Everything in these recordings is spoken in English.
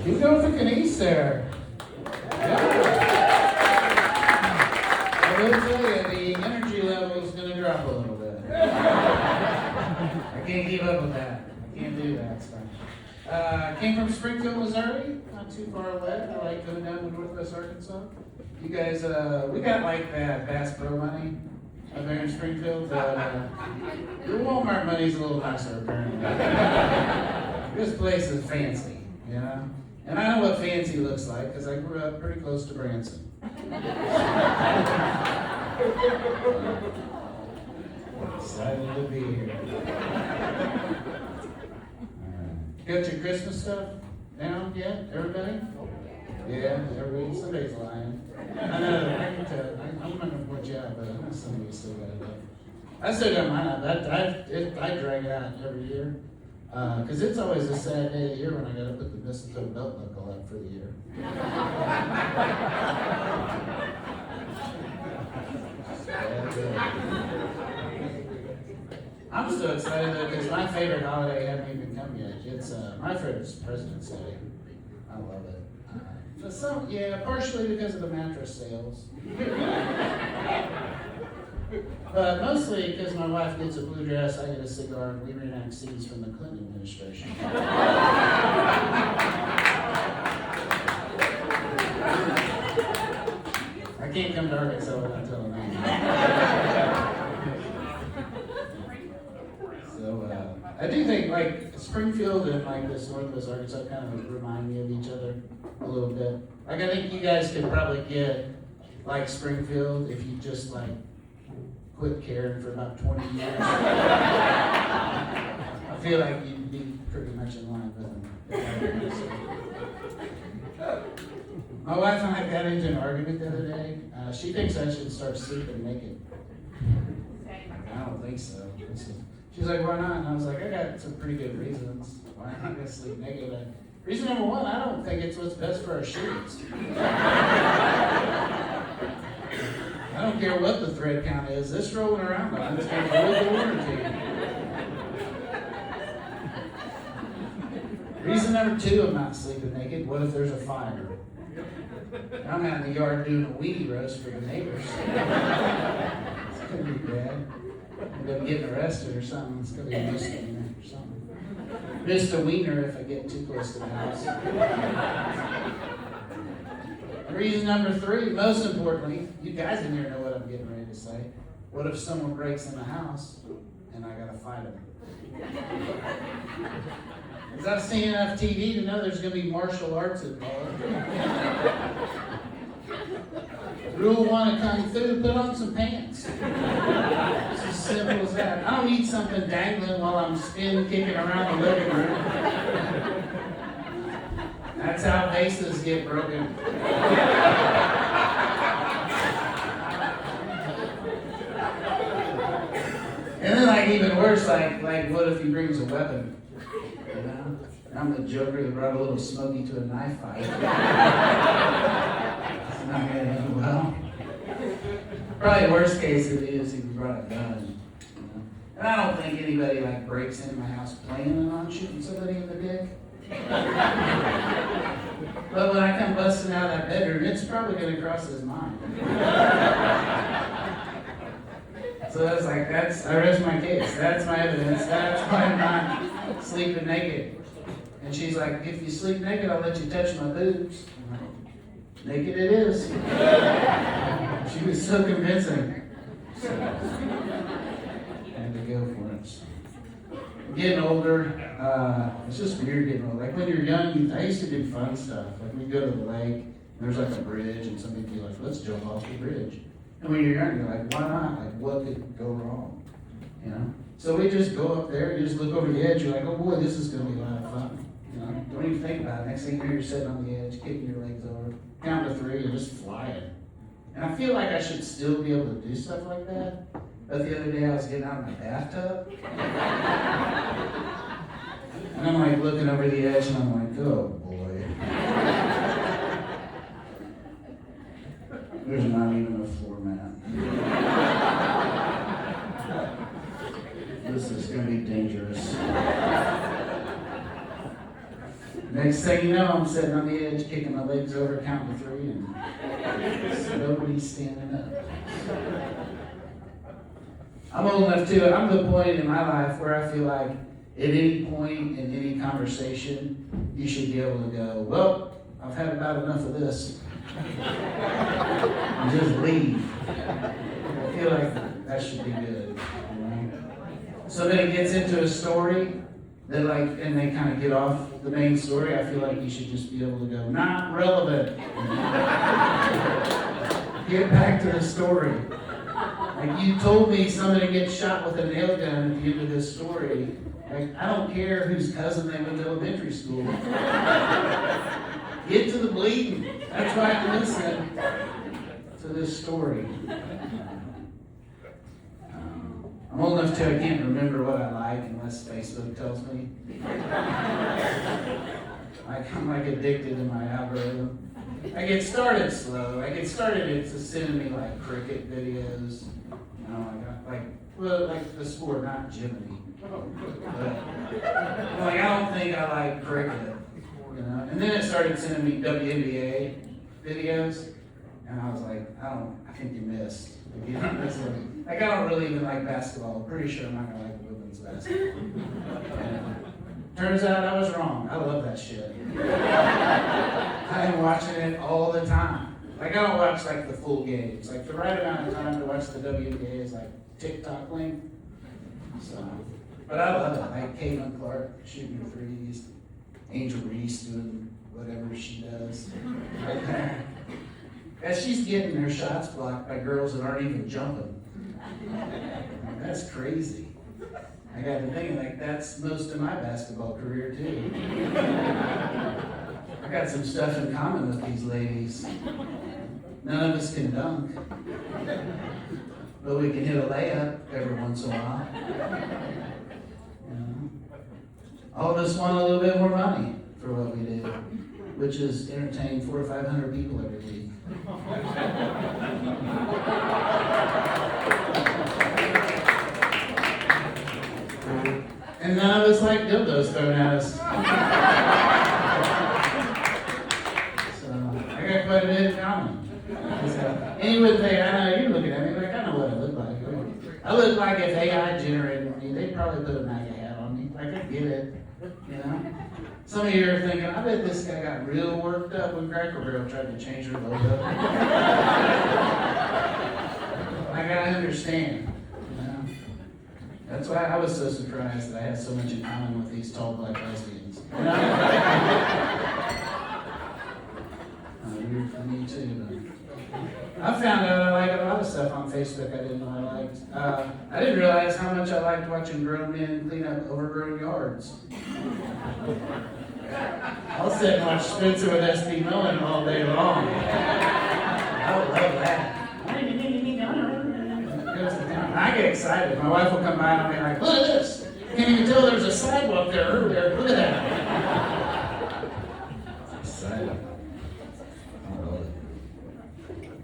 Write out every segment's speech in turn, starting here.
He's going for Kenese there. Yeah. I will tell you, the energy level is going to drop a little bit. I can't keep up with that. I can't do that stuff. Came from Springfield, Missouri, not too far away. I like going down to Northwest Arkansas. You guys, we got like that Bass Pro money up there in Springfield, but your Walmart money's a little nicer apparently. This place is fancy, you know? And I know what fancy looks like because I grew up pretty close to Branson. Excited to be here. Got your Christmas stuff down yet, everybody? Yeah, everybody. Somebody's lying. I know. I'm not gonna point you out, but I know somebody still got it up. I still got mine up. I drag it out every year because it's always a sad day of the year when I gotta put the mistletoe belt buckle up for the year. I'm so excited though because my favorite holiday hasn't even come yet. It's my favorite is President's Day. I love it. Partially because of the mattress sales. But mostly because my wife gets a blue dress, I get a cigar, and we reenact scenes from the Clinton administration. I can't come to Arkansas without telling them. So I do think like Springfield and like this Northwest Arkansas kind of remind me of each other a little bit. Like I think you guys could probably get like Springfield if you just like quit caring for about 20 years. I feel like you'd be pretty much in line with them. My wife and I got into an argument the other day. She thinks I should start sleeping naked. I don't think so. She's like, why not? And I was like, I got some pretty good reasons why I'm not going to sleep naked. Reason number one, I don't think it's what's best for our sheets. I don't care what the thread count is. This rolling around on it's going to hold the warranty. Reason number two, I'm not sleeping naked. What if there's a fire? I'm out in the yard doing a weenie roast for the neighbors. It's going to be bad. End up getting arrested or something. It's going to be a misdemeanor or something. Just a wiener if I get too close to the house. Reason number three, most importantly, you guys in here know what I'm getting ready to say. What if someone breaks in the house and I gotta fight them? Because I've seen enough TV to know there's gonna be martial arts involved. Rule one of Kung Fu, put on some pants. It's as simple as that. I don't need something dangling while I'm kicking around the living room. That's how vases get broken. And then like even worse, like what if he brings a weapon? You know? I'm the Joker that brought a little Smokey to a knife fight. It's not gonna end well. Probably worst case it is if he brought a gun. You know? And I don't think anybody like breaks into my house planning on shooting somebody in the dick. But when I come busting out of that bedroom, it's probably going to cross his mind. So that's like, I rest my case. That's my evidence. That's why I'm not sleeping naked. And she's like, if you sleep naked, I'll let you touch my boobs. I'm like, naked it is. She was so convincing. So, I had to go for it. Getting older, it's just weird getting older. Like when you're young, I used to do fun stuff. Like we'd go to the lake, and there's like a bridge, and somebody'd be like, let's jump off the bridge. And when you're young, you're like, why not? Like, what could go wrong? You know? So we just go up there, you just look over the edge, you're like, oh boy, this is going to be a lot of fun. You know? Don't even think about it. Next thing you know, you're sitting on the edge, kicking your legs over, count to three, and just flying. And I feel like I should still be able to do stuff like that. But the other day I was getting out of my bathtub. And I'm like looking over the edge and I'm like, oh boy. There's not even a floor mat. This is going to be dangerous. Next Next thing you know, I'm sitting on the edge, kicking my legs over, counting to 3, and nobody's standing up. I'm old enough too. I'm the point in my life where I feel like at any point in any conversation, you should be able to go, well, I've had about enough of this. And just leave. I feel like that should be good. You know? Somebody gets into a story, and they kind of get off the main story, I feel like you should just be able to go, not relevant. Get back to the story. Like, you told me somebody gets shot with a nail gun at the end of this story. Like, I don't care whose cousin they went to elementary school. Get to the bleeding. That's why I'm listening to this story. I'm old enough to I can't remember what I like unless Facebook tells me. I'm like addicted to my algorithm. I get started slow. It's sending me like cricket videos. You know, like the sport, not Jiminy. But, like, I don't think I like cricket. You know? And then it started sending me WNBA videos, and I was like, I think you missed. Like, I don't really even like basketball. I'm pretty sure I'm not gonna like women's basketball. And turns out I was wrong. I love that shit. I am watching it all the time. Like, I don't watch like the full games. Like, the right amount of time to watch the WNBA is like TikTok length. So, but I love it. Like Caitlin Clark shooting threes, Angel Reese doing whatever she does. As she's getting her shots blocked by girls that aren't even jumping. Like, that's crazy. I got to thinking, like, that's most of my basketball career too. I got some stuff in common with these ladies. None of us can dunk, but we can hit a layup every once in a while. You know? All of us want a little bit more money for what we do, which is entertain 400 or 500 people every week. And none of us like dildos thrown at us. So I got quite a bit in common. And you would think, I know, you're looking at me like, I know what I look like. I look like if AI generated me, they'd probably put a MAGA hat on me. Like, I get it, you know? Some of you are thinking, I bet this guy got real worked up when Cracker Barrel tried to change her logo. Like, I understand, you know? That's why I was so surprised that I had so much in common with these tall black lesbians. You know? Weird for me too, but I found out I like a lot of stuff on Facebook I didn't know I liked. I didn't realize how much I liked watching grown men clean up overgrown yards. I'll sit and watch Spencer with S.D. Millen all day long. I would love that. I get excited. My wife will come by and I'll be like, look at this. Can't even tell there's a sidewalk there earlier. Look at that. Excited.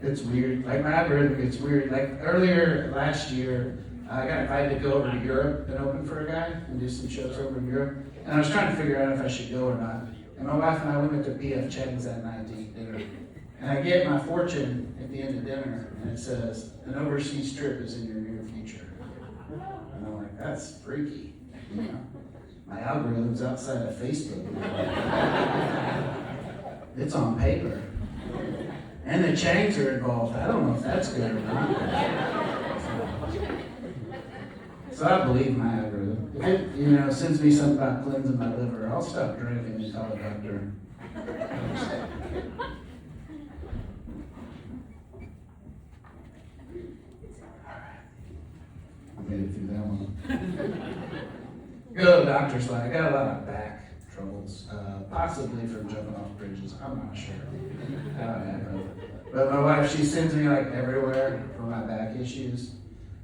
It's weird. Like, my algorithm gets weird. Like, earlier last year, I got invited to go over to Europe and open for a guy and do some shows over in Europe. And I was trying to figure out if I should go or not. And my wife and I went to P.F. Chang's that night to eat dinner. And I get my fortune at the end of dinner, and it says, an overseas trip is in your near future. And I'm like, that's freaky. You know? My algorithm's outside of Facebook. It's on paper. And the Changs are involved. I don't know if that's good or not. So I believe my algorithm. If it, you know, sends me something about cleansing my liver, I'll stop drinking and call a doctor. I made it through that one. Go to the doctor's line. I got a lot of back troubles, possibly from jumping off bridges. I'm not sure. I don't know. But my wife, she sends me like everywhere for my back issues.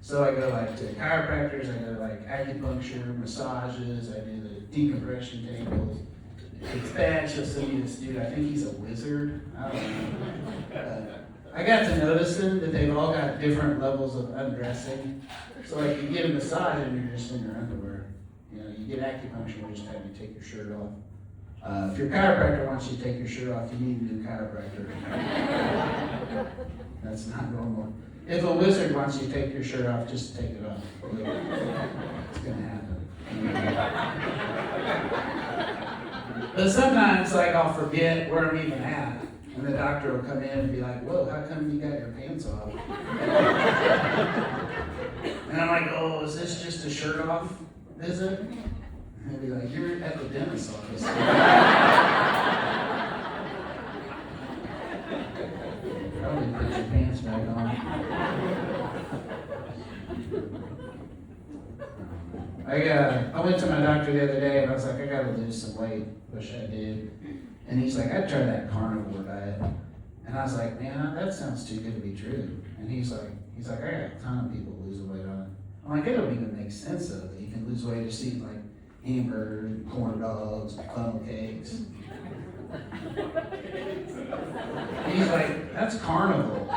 So I go like to chiropractors, I go like acupuncture, massages, I do the decompression tables. It's bad, she'll send me this dude, I think he's a wizard, I don't know. I got to noticing that they've all got different levels of undressing. So like you get a massage and you're just in your underwear. You know, you get acupuncture and just have you take your shirt off. If your chiropractor wants you to take your shirt off, you need a new chiropractor. That's not normal. If a wizard wants you to take your shirt off, just take it off. It's going to happen. But sometimes, like, I'll forget where I'm even at. And the doctor will come in and be like, whoa, how come you got your pants off? And I'm like, oh, is this just a shirt off visit? And he'll be like, you're at the dentist's office. Probably put your pants back on. I went to my doctor the other day and I was like, I gotta lose some weight. Wish I did. And he's like, I'd try that carnivore diet. And I was like, man, that sounds too good to be true. And he's like, I got a ton of people losing weight on it. I'm like, it don't even make sense though, that you can lose weight just eating like hamburgers, corn dogs, funnel cakes. He's like, that's carnival.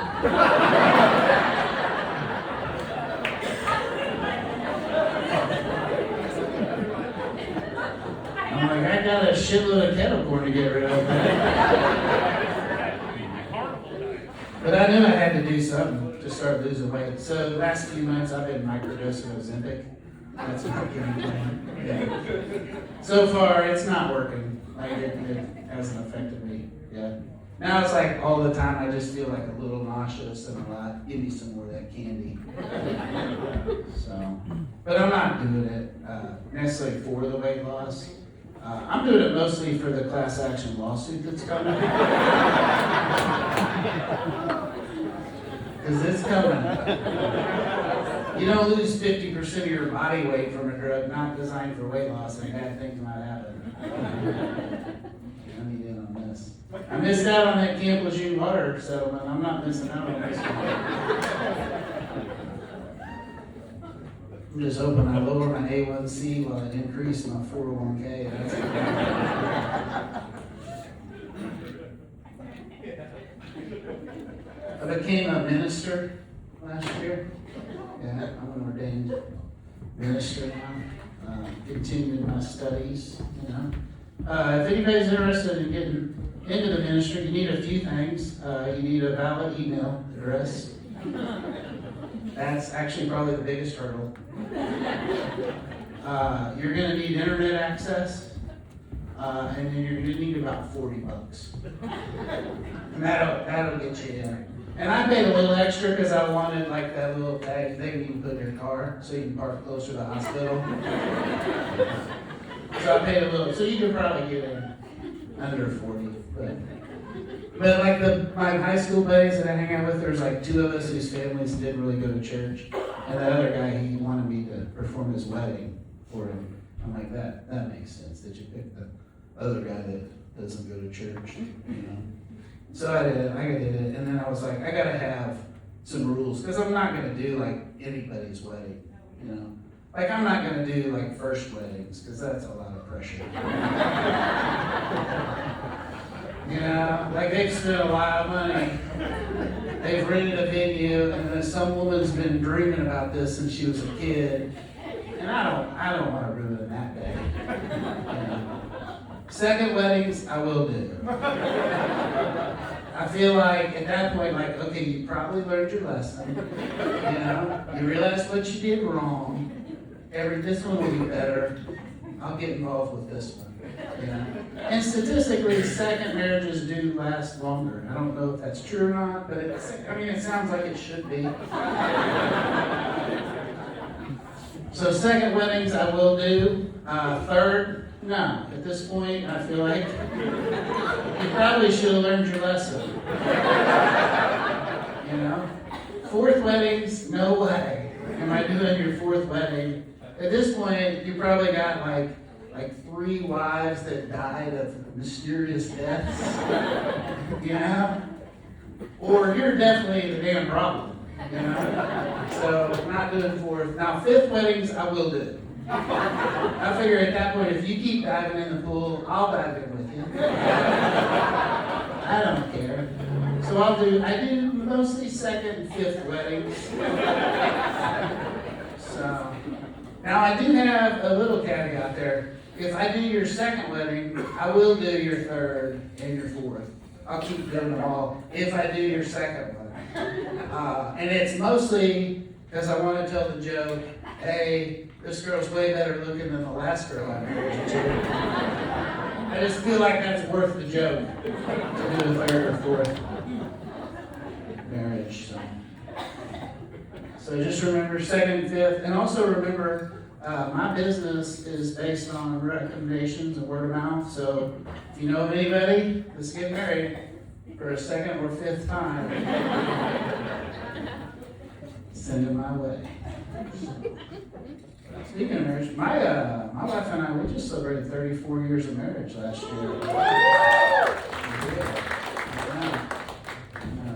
I'm like, I got a shitload of kettle corn to get rid of. But I knew I had to do something to start losing weight. So the last few months I've been microdosing Ozempic. That's my game plan. Yeah. So far it's not working. Like it hasn't affected me yet. Now it's like all the time I just feel like a little nauseous and a lot. Give me some more of that candy. So, but I'm not doing it necessarily for the weight loss. I'm doing it mostly for the class action lawsuit that's coming. Because it's coming. You don't lose 50% of your body weight from a drug not designed for weight loss, and bad things might happen. Let me in on this. I missed out on that Camp Lejeune water settlement. I'm not missing out on this one. I'm just hoping I lower my A1C while I increase my 401k. That's I became a minister last year. Yeah, I'm an ordained minister now. Continuing my studies, you know. If anybody's interested in getting into the ministry, you need a few things. You need a valid email address. That's actually probably the biggest hurdle. You're going to need internet access, and then you're going to need about $40. And that'll get you in. And I paid a little extra because I wanted like that little tag thing you can put in your car so you can park closer to the hospital. So I paid a little, so you could probably get in under 40. But like my high school buddies that I hang out with, there's like two of us whose families didn't really go to church. And that other guy, he wanted me to perform his wedding for him. I'm like, that makes sense that you picked the other guy that doesn't go to church, you know. So I did it, and then I was like, I gotta have some rules, because I'm not gonna do like anybody's wedding, you know. Like I'm not gonna do like first weddings, because that's a lot of pressure. You know, like they've spent a lot of money. They've rented a venue, and then some woman's been dreaming about this since she was a kid. And I don't want to ruin that day. You know. Second weddings, I will do. I feel like at that point, like, okay, you probably learned your lesson. You know, you realized what you did wrong. This one will be better. I'll get involved with this one. You know? And statistically, second marriages do last longer. I don't know if that's true or not, but it sounds like it should be. So second weddings I will do. Third, no. At this point, I feel like you probably should have learned your lesson. You know? Fourth weddings, no way. Am I doing your fourth wedding? At this point, you probably got like 3 wives that died of mysterious deaths, you know? Or you're definitely the damn problem, you know? So, not doing fourth. Now, fifth weddings, I will do. I figure at that point, if you keep diving in the pool, I'll dive in with you. I don't care. So I do mostly second and fifth weddings. So, now I do have a little caveat there. if I do your second wedding, I will do your third and your fourth. I'll keep doing them all if I do your second one. And it's mostly because I want to tell the joke, hey, this girl's way better looking than the last girl I married to. I just feel like that's worth the joke to do a third or fourth marriage. So just remember second and fifth, and also remember my business is based on recommendations and word of mouth. So if you know of anybody that's getting married for a second or fifth time, send them my way. Speaking of marriage, my wife and I, we just celebrated 34 years of marriage last year.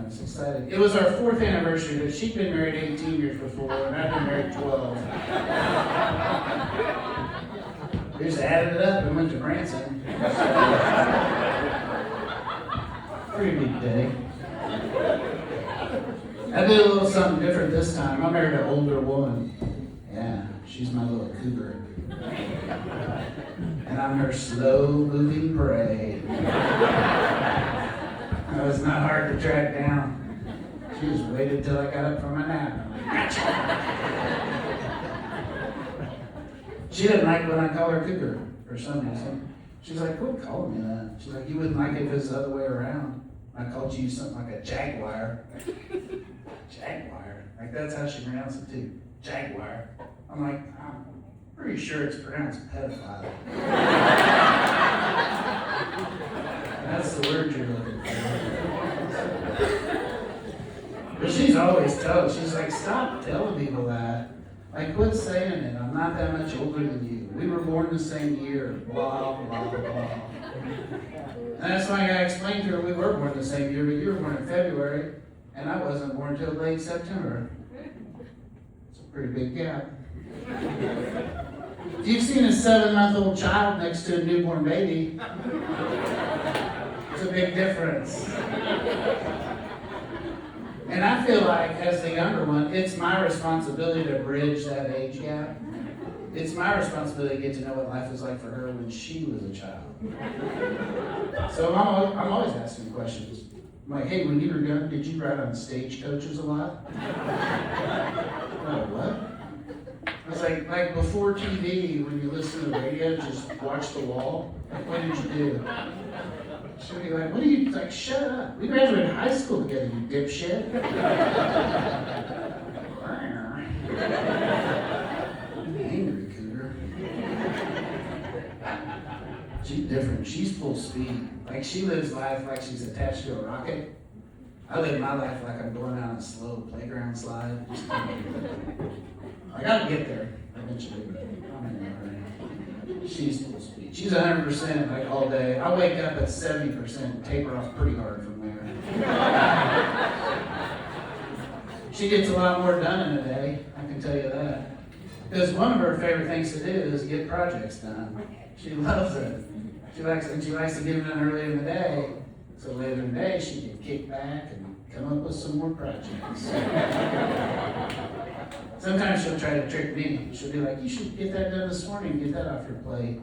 It's exciting. It was our 4th anniversary, but she'd been married 18 years before, and I'd been married 12. We just added it up and went to Branson. Pretty big day. I did a little something different this time. I married an older woman. Yeah, she's my little cougar. And I'm her slow-moving prey. That was not hard to track down. She just waited till I got up from my nap. I'm like, gotcha. She didn't like when I call her cougar for some reason. She's like, quit calling me that. She's like, you wouldn't like it if it was the other way around. I called you something like a jaguar. Jaguar? Like that's how she pronounced it too. Jaguar. I'm like, I'm pretty sure it's pronounced pedophile. That's the word you're looking for. But she's always told, she's like, stop telling people that. Like, quit saying it. I'm not that much older than you. We were born the same year. Blah, blah, blah. And that's why I explained to her we were born the same year, but you were born in February, and I wasn't born until late September. It's a pretty big gap. If you've seen a 7-month-old child next to a newborn baby, it's a big difference. And I feel like, as the younger one, it's my responsibility to bridge that age gap. It's my responsibility to get to know what life was like for her when she was a child. So I'm always asking questions. I'm like, hey, when you were young, did you ride on stagecoaches a lot? What? I was like before TV, when you listen to the radio, just watch the wall. Like, what did you do? She'll be like, what are you, like, shut up. We graduated high school together, you dipshit. Angry cougar. She's different. She's full speed. Like, she lives life like she's attached to a rocket. I live my life like I'm going down a slow playground slide. I gotta get there eventually. She's full speed. She's 100% like all day. I wake up at 70%, taper off pretty hard from there. She gets a lot more done in a day, I can tell you that. Because one of her favorite things to do is get projects done. She loves it. She likes to get them done early in the day, so later in the day she can kick back and come up with some more projects. Sometimes she'll try to trick me. She'll be like, you should get that done this morning, get that off your plate.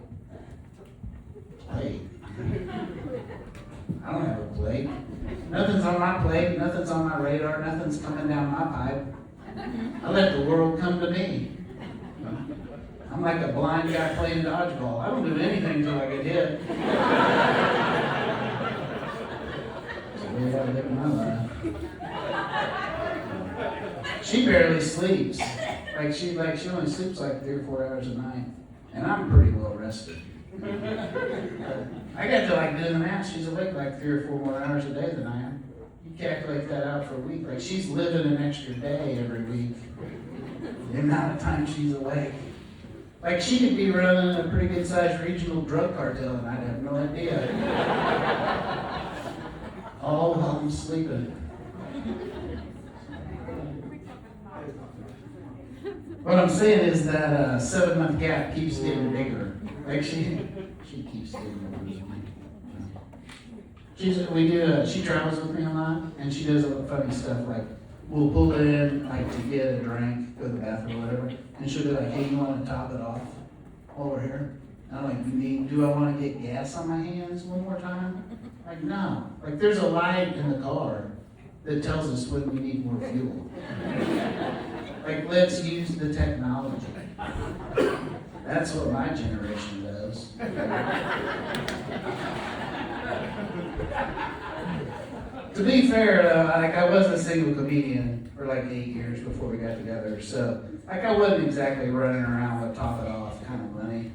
Plate? I don't have a plate. Nothing's on my plate, nothing's on my radar, nothing's coming down my pipe. I let the world come to me. I'm like a blind guy playing dodgeball. I don't do anything until I get hit. That's the way I live my life. She barely sleeps. She only sleeps like 3 or 4 hours a night. And I'm pretty well rested. I got to doing the math. She's awake like 3 or 4 more hours a day than I am. You calculate that out for a week. Like, she's living an extra day every week. The amount of time she's awake. Like, she could be running a pretty good sized regional drug cartel and I'd have no idea. All while I'm sleeping. What I'm saying is that 7-month gap keeps getting bigger. Like, she keeps getting bigger. She travels with me a lot, and she does a lot of funny stuff. Like, we'll pull it in, like, to get a drink, go to the bathroom or whatever, and she'll be like, hey, you want to top it off while we're here? I'm like, do I want to get gas on my hands one more time? Like, no. Like, there's a light in the car that tells us when we need more fuel. Like, let's use the technology. That's what my generation does. To be fair, though, I was a single comedian for 8 years before we got together, so I wasn't exactly running around with top it off kind of money.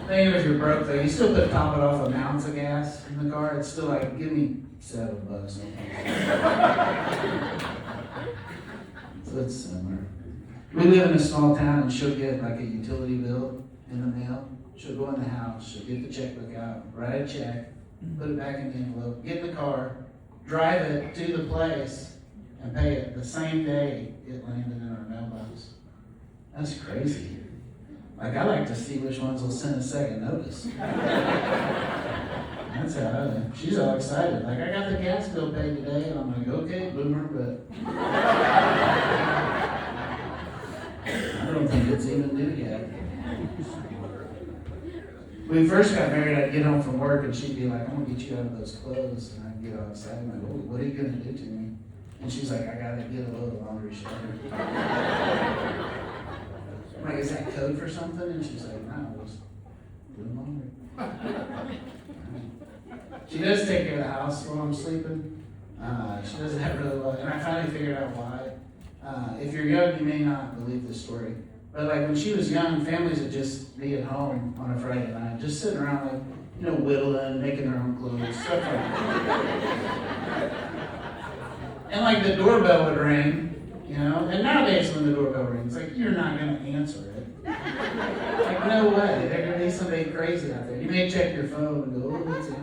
Thing if you're broke though, you still put top it off amounts of gas in the car. It's still give me $7. So it's similar. We live in a small town, and she'll get a utility bill in the mail. She'll go in the house, she'll get the checkbook out, write a check, put it back in the envelope, get in the car, drive it to the place, and pay it the same day it landed in our mailbox. That's crazy. I like to see which ones will send a second notice. That's how I live. She's all excited. I got the gas bill paid today, and I'm like, okay, boomer, but I don't think it's even due yet. When we first got married, I'd get home from work, and she'd be like, I'm going to get you out of those clothes. And I'd get all excited. I'm like, what are you going to do to me? And she's like, I got to get a load of laundry shower. I'm like, is that code for something? And she's like, no, I was doing laundry. She does take care of the house while I'm sleeping. She doesn't have really well, and I finally figured out why. If you're young, you may not believe this story. But when she was young, families would just be at home on a Friday night, just sitting around whittling, making their own clothes, stuff like that. And the doorbell would ring, and nowadays when the doorbell rings, you're not going to answer it. No way, there could be somebody crazy out there. You may check your phone and go, oh, it's in.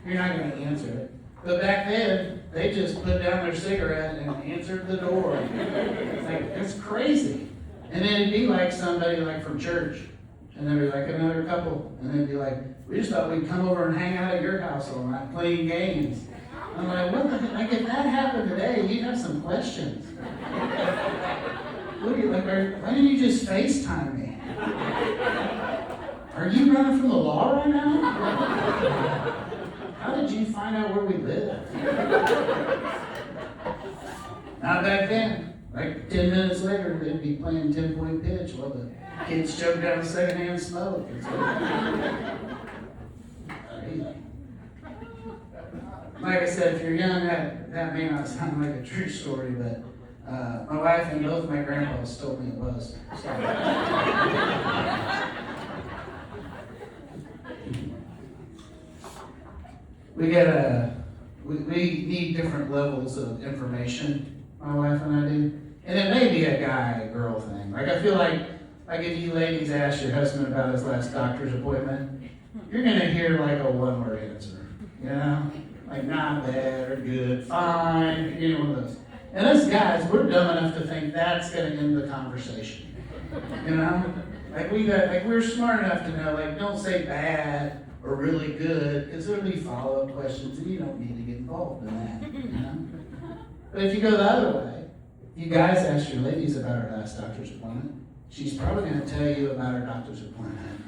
You're not going to answer it. But back then, they just put down their cigarette and answered the door. It's crazy. And then it'd be somebody from church, and there'd be another couple, and they'd be we just thought we'd come over and hang out at your house all night playing games. I'm like, what the heck? If that happened today, you'd have some questions. What are you why didn't you just FaceTime me? Are you running from the law right now? How did you find out where we live? Not back then. 10 minutes later, they'd be playing 10-point pitch while the kids choke down secondhand smoke. Crazy. Like I said, if you're young, that may not sound like a true story, but my wife and both my grandpas told me it was. We need different levels of information, my wife and I do. And it may be a guy-girl thing. I feel like if you ladies ask your husband about his last doctor's appointment, you're going to hear a one-word answer, not bad or good, fine, one of those. And us guys, we're dumb enough to think that's going to end the conversation, we're smart enough to know, don't say bad or really good, because there'll be follow-up questions, and you don't need to get involved in that, But if you go the other way, you guys ask your ladies about her last doctor's appointment, she's probably going to tell you about her doctor's appointment.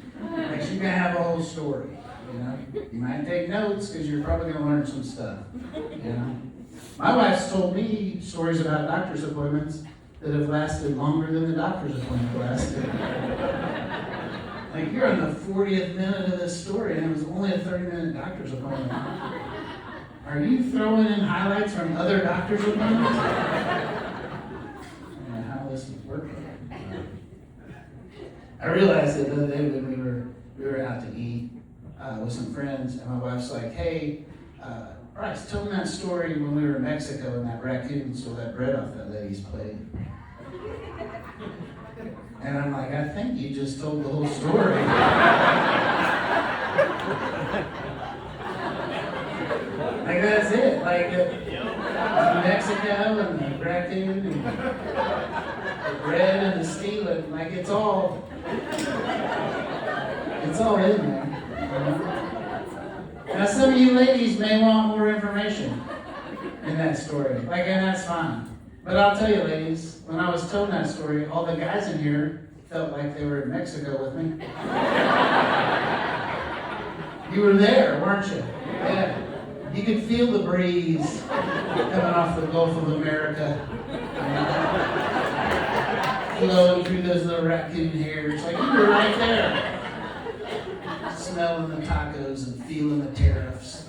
She's going to have a whole story, You might take notes, because you're probably going to learn some stuff, My wife's told me stories about doctor's appointments that have lasted longer than the doctor's appointment lasted. You're on the 40th minute of this story, and it was only a 30-minute doctor's appointment. Are you throwing in highlights from other doctor's appointments? I don't know how this is working. I realized it the other day when we were out to eat with some friends, and my wife's like, hey, Bryce, tell them that story when we were in Mexico and that raccoon stole that bread off that lady's plate. And I'm like, I think you just told the whole story. That's it. Mexico and the raccoon and the bread and the stealing. It's all in there. Now, some of you ladies may want more information in that story. And that's fine. But I'll tell you, ladies, when I was telling that story, all the guys in here felt like they were in Mexico with me. You were there, weren't you? Yeah. You could feel the breeze coming off the Gulf of America. Flowing through those little raccoon hairs. Like you were right there. Smelling the tacos and feeling the tariffs.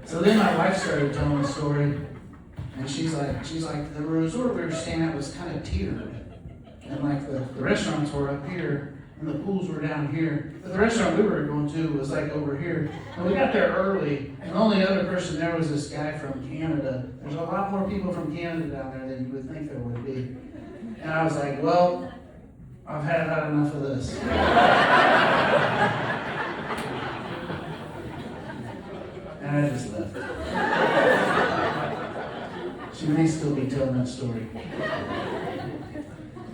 So then my wife started telling the story, and she's like, the resort we were staying at was kind of tiered, and like the restaurants were up here, and the pools were down here. But the restaurant we were going to was like over here, and we got there early, and the only other person there was this guy from Canada. There's a lot more people from Canada down there than you would think there would be. And I was like, well, I've had about enough of this. And I just left. She may still be telling that story.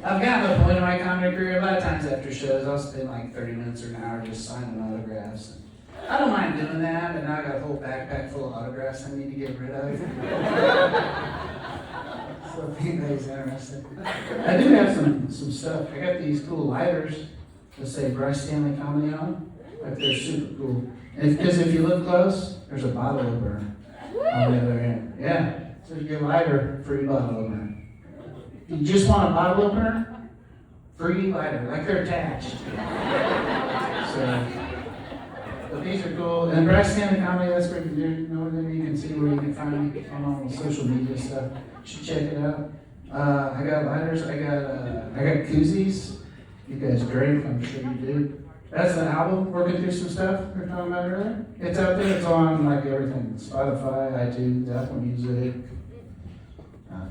I've gotten to the point in my comedy career, a lot of times after shows, I'll spend like 30 minutes or an hour just signing autographs. I don't mind doing that, but now I got a whole backpack full of autographs I need to get rid of. So if anybody's interested. I do have some stuff. I got these cool lighters that say Bryce Stanley Comedy on them. Like they're super cool. And because if you look close, there's a bottle opener on the other end. Yeah. So you get a lighter, free bottle opener. If you just want a bottle opener, free lighter. Like they're attached. So, but these are cool. And Bryce Stanley Comedy, that's where you can see where you can find me on all the social media stuff. You should check it out. I got lighters. I got koozies. You guys drink, I'm sure you do. That's the album, Working Through Some Stuff we were talking about earlier. It's out there, it's on like everything. Spotify, iTunes, Apple Music,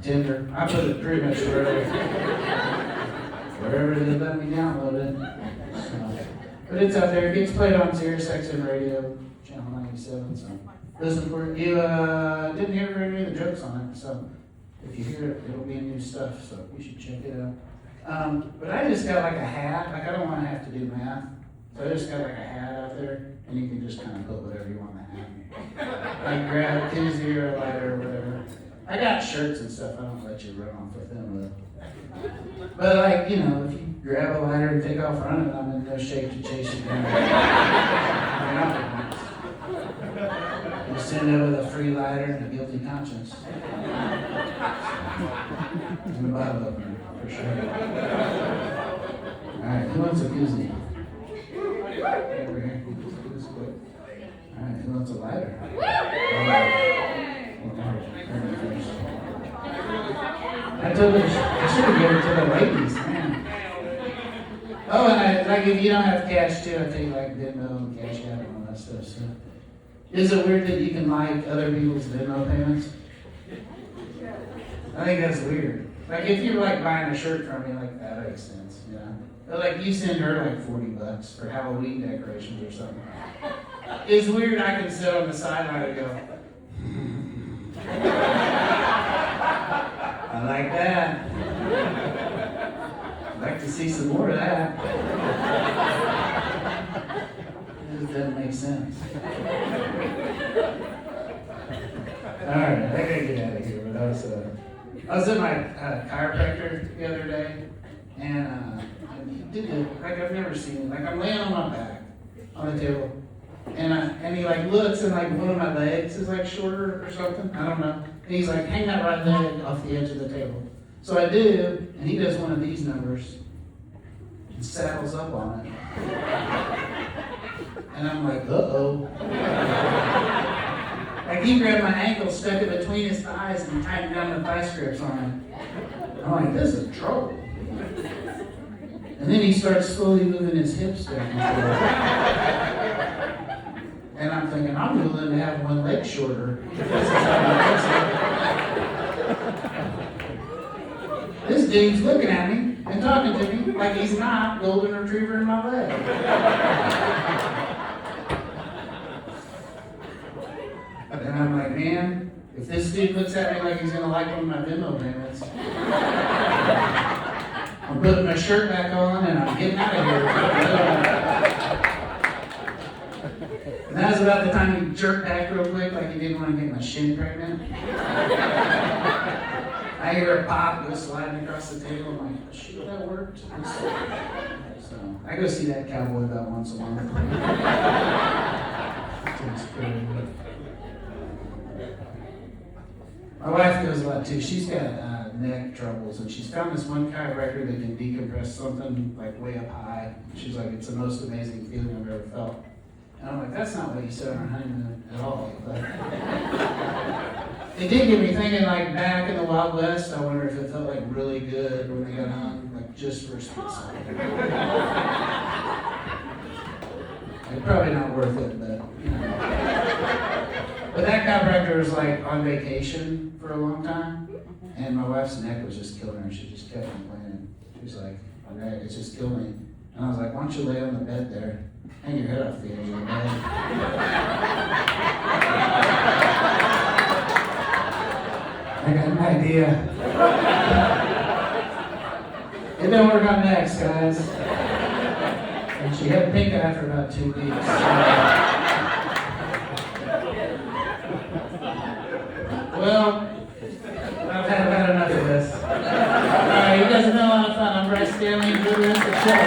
Tinder. I put it pretty much wherever they let me download it. So, but it's out there, it gets played on Sirius XM Radio, Channel 97, so listen for it. You didn't hear very many of the jokes on it, so if you hear it, it'll be new stuff, so you should check it out. But I just got like a hat, like I don't want to have to do math. So I just got like a hat out there, and you can just kind of put whatever you want to have. Like grab a koozie or a lighter or whatever. I got shirts and stuff I don't let you run off with them with. But like, you know, if you grab a lighter and take off running, I'm in no shape to chase you down. You send over the free lighter and a guilty conscience. And a bottle opener, for sure. Alright, who wants a koozie? Over here. Alright, who wants a lighter? I should have given it to the ladies, man. Oh, and if you don't have cash too, I take like Venmo and Cash App and all that stuff. So, is it weird that you can like other people's Venmo payments? I think that's weird. Like if you're like buying a shirt from me, like that makes sense, you know. But like you send her like $40 for Halloween decorations or something. It's weird. I can sit on the sideline and go. I like that. I'd like to see some more of that. It just doesn't make sense. Alright, I gotta get out of here, but I was at my chiropractor the other day, and he did it like I've never seen it. Like I'm laying on my back on the table, and he like looks and like one of my legs is like shorter or something. I don't know. And he's like, hang that right leg off the edge of the table. So I do, and he does one of these numbers and saddles up on it. And I'm like, uh-oh. Like he grabbed my ankle, stuck it between his thighs, and tightened down the thigh strips on it. I'm like, this is trouble. And then he starts slowly moving his hips back and forth. And I'm thinking, I'm willing to have one leg shorter. If this is how he does it. This dude's looking at me and talking to me like he's not golden retriever in my leg. And I'm like, man, if this dude looks at me like he's gonna like one of my Venmo payments, I'm putting my shirt back on and I'm getting out of here. And that was about the time he jerked back real quick, like he didn't want to get my shin pregnant. I hear a pop go sliding across the table. I'm like, shoot, that worked. So I go see that cowboy about once a month. My wife goes a lot too. She's got neck troubles, and she's found this one chiropractor that can decompress something like way up high. She's like, it's the most amazing feeling I've ever felt. And I'm like, that's not what you said on our honeymoon at all. But it did get me thinking, like back in the Wild West, I wonder if it felt like really good when they got hung, like just for a split second. Like, probably not worth it, but you know. But that chiropractor was like on vacation for a long time, and my wife's neck was just killing her. She just kept complaining. She was like, my neck, it's just killing me. And I was like, why don't you lay on the bed there? Hang your head off the edge of the bed. I got an idea. It didn't work on necks, guys. And she had pink eye for about 2 weeks. Well,